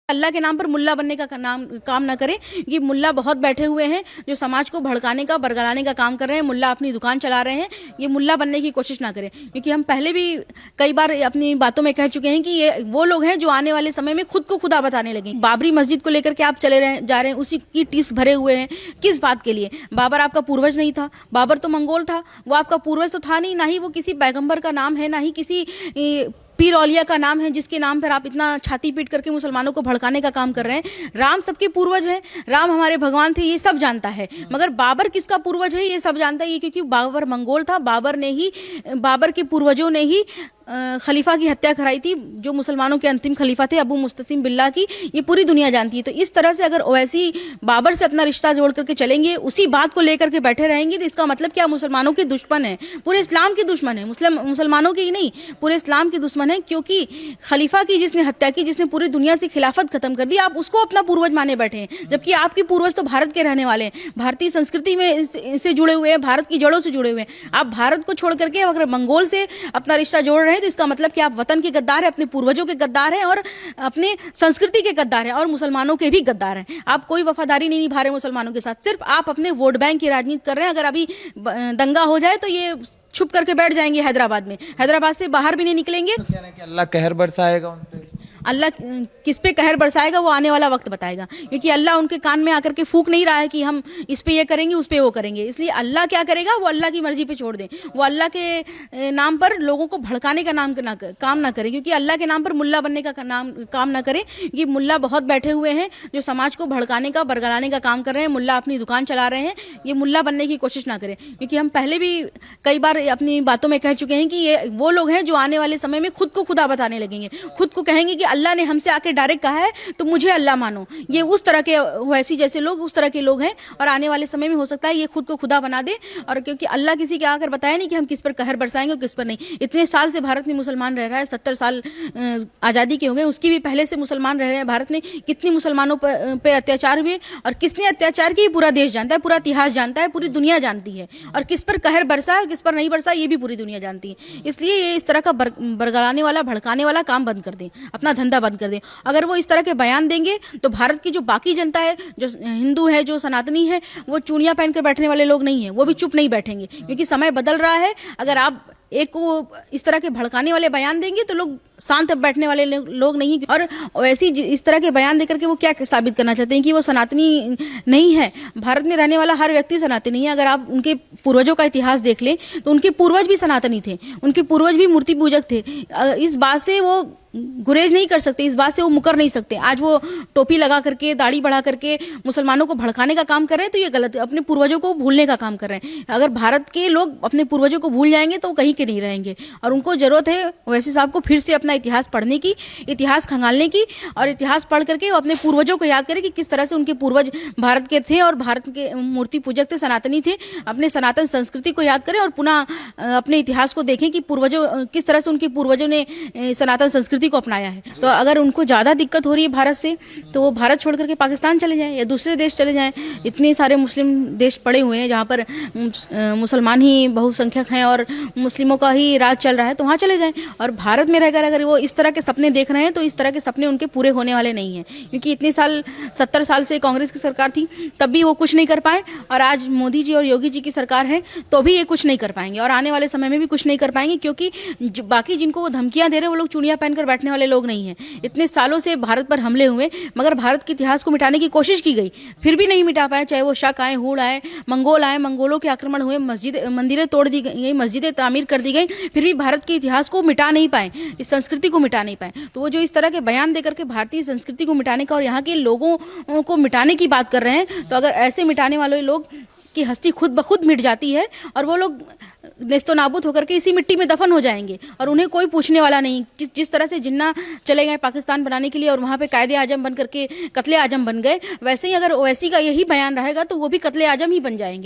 अल्लाह के नाम पर मुल्ला बनने का काम ना करें। ये मुल्ला बहुत बैठे हुए हैं जो समाज को भड़काने का बरगलाने का काम कर रहे हैं। मुल्ला अपनी दुकान चला रहे हैं। ये मुल्ला बनने की कोशिश ना करें, क्योंकि हम पहले भी कई बार अपनी बातों में कह चुके हैं कि ये वो लोग हैं जो आने वाले समय में खुद को खुदा बताने लगे। बाबरी मस्जिद को लेकर के आप जा रहे हैं, उसी की टीस भरे हुए हैं। किस बात के लिए? बाबर आपका पूर्वज नहीं था, बाबर तो मंगोल था, वो आपका पूर्वज तो था नहीं, ना ही वो किसी पैगंबर का नाम है, ना ही किसी पीर औलिया का नाम है जिसके नाम पर आप इतना छाती पीट करके मुसलमानों को भड़काने का काम कर रहे हैं। राम सबके पूर्वज हैं, राम हमारे भगवान थे, ये सब जानता है। मगर बाबर किसका पूर्वज है ये सब जानता है, ये क्योंकि बाबर मंगोल था। बाबर के पूर्वजों ने ही खलीफा की हत्या कराई थी, जो मुसलमानों के अंतिम खलीफा थे अबू मुस्तसिम बिल्ला की। ये पूरी दुनिया जानती है। तो इस तरह से अगर ओवैसी बाबर से अपना रिश्ता जोड़ करके चलेंगे, उसी बात को लेकर के बैठे रहेंगे, तो इसका मतलब क्या? मुसलमानों के दुश्मन है, पूरे इस्लाम के दुश्मन है। मुसलमानों के ही नहीं, पूरे इस्लाम के दुश्मन है। क्योंकि खलीफा की जिसने हत्या की, जिसने पूरी दुनिया से खिलाफत खत्म कर दी, आप उसको अपना पूर्वज माने बैठे हैं। जबकि आपके पूर्वज तो भारत के रहने वाले हैं, भारतीय संस्कृति में से जुड़े हुए हैं, भारत की जड़ों से जुड़े हुए हैं। आप भारत को छोड़ करके अगर मंगोल से अपना रिश्ता जोड़ रहे हैं, तो इसका मतलब कि आप वतन के गद्दार हैं, अपने पूर्वजों के गद्दार हैं और अपने संस्कृति के गद्दार हैं और मुसलमानों के भी गद्दार हैं। आप कोई वफादारी नहीं निभा रहे मुसलमानों के साथ, सिर्फ आप अपने वोट बैंक की राजनीति कर रहे हैं। अगर अभी दंगा हो जाए तो ये छुप करके बैठ जाएंगे हैदराबाद में, हैदराबाद से बाहर भी नहीं निकलेंगे। तो कह रहे हैं कि अल्लाह कहर बरसाएगा उन पे। अल्लाह किस पे कहर बरसाएगा वो आने वाला वक्त बताएगा, क्योंकि अल्लाह उनके कान में आकर के फूंक नहीं रहा है कि हम इस पे ये करेंगे उस पे वो करेंगे। इसलिए अल्लाह क्या करेगा वो अल्लाह की मर्जी पे छोड़ दें। वो अल्लाह के नाम पर लोगों को भड़काने का काम ना करें, क्योंकि अल्लाह के नाम पर मुल्ला बनने का काम ना करें। ये मुल्ला बहुत बैठे हुए हैं जो समाज को भड़काने का बरगलाने का काम कर रहे हैं। मुल्ला अपनी दुकान चला रहे हैं। ये मुल्ला बनने की कोशिश ना करें, क्योंकि हम पहले भी कई बार अपनी बातों में कह चुके हैं कि ये वो लोग हैं जो आने वाले समय में खुद को खुदा बताने लगेंगे, खुद को कहेंगे कि अल्लाह ने हमसे आके डायरेक्ट कहा है तो मुझे अल्लाह मानो। ये उस तरह के वैसी जैसे लोग उस तरह के लोग हैं और आने वाले समय में हो सकता है ये खुद को खुदा बना दे। और क्योंकि अल्लाह किसी के आकर बताया नहीं कि हम किस पर कहर बरसाएंगे और किस पर नहीं। इतने साल से भारत में मुसलमान रह रहा है, 70 साल आज़ादी के हो गए, उसकी भी पहले से मुसलमान रह रहे हैं। भारत में कितनी मुसलमानों पर अत्याचार हुए और किसने अत्याचार किए पूरा देश जानता है, पूरा इतिहास जानता है, पूरी दुनिया जानती है। और किस पर कहर बरसा और किस पर नहीं बरसा ये भी पूरी दुनिया जानती है। इसलिए ये इस तरह का बरगलाने वाला भड़काने वाला काम बंद कर दें, अपना धंधा बंद कर दें। अगर वो इस तरह के बयान देंगे तो भारत की जो बाकी जनता है, जो हिंदू है, जो सनातनी है, वो चूड़ियां पहन कर बैठने वाले लोग नहीं है, वो भी चुप नहीं बैठेंगे, क्योंकि समय बदल रहा है। अगर आप एक को इस तरह के भड़काने वाले बयान देंगे तो लोग शांत बैठने वाले लोग नहीं। और वैसी इस तरह के बयान देकर के वो क्या साबित करना चाहते हैं कि वो सनातनी नहीं है। भारत में रहने वाला हर व्यक्ति सनातनी है। अगर आप उनके पूर्वजों का इतिहास देख लें तो उनके पूर्वज भी सनातनी थे, उनके पूर्वज भी मूर्ति पूजक थे। इस बात से वो गुरेज नहीं कर सकते, इस बात से वो मुकर नहीं सकते। आज वो टोपी लगा करके, दाढ़ी बढ़ा करके मुसलमानों को भड़काने का काम कर रहे हैं, तो ये गलत है। अपने पूर्वजों को भूलने का काम कर रहे हैं। अगर भारत के लोग अपने पूर्वजों को भूल जाएंगे तो वो कहीं के नहीं रहेंगे। और उनको जरूरत है ओवैसी साहब को फिर से अपना इतिहास पढ़ने की, इतिहास खंगालने की, और इतिहास पढ़ करके अपने पूर्वजों को याद करें कि किस तरह से उनके पूर्वज भारत के थे और भारत के मूर्ति पूजक थे, सनातनी थे। अपने सनातन संस्कृति को याद करें और पुनः अपने इतिहास को देखें कि पूर्वजों किस तरह से उनके पूर्वजों ने सनातन संस्कृति को अपनाया है। तो अगर उनको ज़्यादा दिक्कत हो रही है भारत से, तो वो भारत छोड़ करके पाकिस्तान चले जाएं या दूसरे देश चले जाएं। इतने सारे मुस्लिम देश पड़े हुए हैं जहाँ पर मुसलमान ही बहुसंख्यक हैं और मुस्लिमों का ही राज चल रहा है, तो वहाँ चले जाएं। और भारत में रहकर अगर वो इस तरह के सपने देख रहे हैं तो इस तरह के सपने उनके पूरे होने वाले नहीं हैं, क्योंकि इतने साल 70 साल से कांग्रेस की सरकार थी, तब भी वो कुछ नहीं कर पाए। और आज मोदी जी और योगी जी की सरकार है तो भी ये कुछ नहीं कर पाएंगे और आने वाले समय में भी कुछ नहीं कर पाएंगे, क्योंकि बाकी जिनको वो धमकियां दे रहे हैं वो लोग चूड़ियां पहनकर बैठने वाले लोग नहीं है। इतने सालों से भारत पर हमले हुए, मगर भारत के इतिहास को मिटाने की कोशिश की गई, फिर भी नहीं मिटा पाए। चाहे वो शक आए, हूड़ आए, मंगोल आए, मंगोलों के आक्रमण हुए, मंदिरें तोड़ दी गई, मस्जिदें तामीर कर दी गई, फिर भी भारत के इतिहास को मिटा नहीं पाए, इस संस्कृति को मिटा नहीं पाए। तो वो जो इस तरह के बयान देकर के भारतीय संस्कृति को मिटाने का और यहाँ के लोगों को मिटाने की बात कर रहे हैं, तो अगर ऐसे मिटाने वाले लोग की हस्ती खुद ब खुद मिट जाती है और वो लोग नेस्तो नाबूद होकर के इसी मिट्टी में दफन हो जाएंगे और उन्हें कोई पूछने वाला नहीं। जिस तरह से जिन्ना चले गए पाकिस्तान बनाने के लिए और वहाँ पे कायदे आजम बन करके कत्ले आजम बन गए, वैसे ही अगर ओवैसी का यही बयान रहेगा तो वो भी कत्ले आजम ही बन जाएंगे।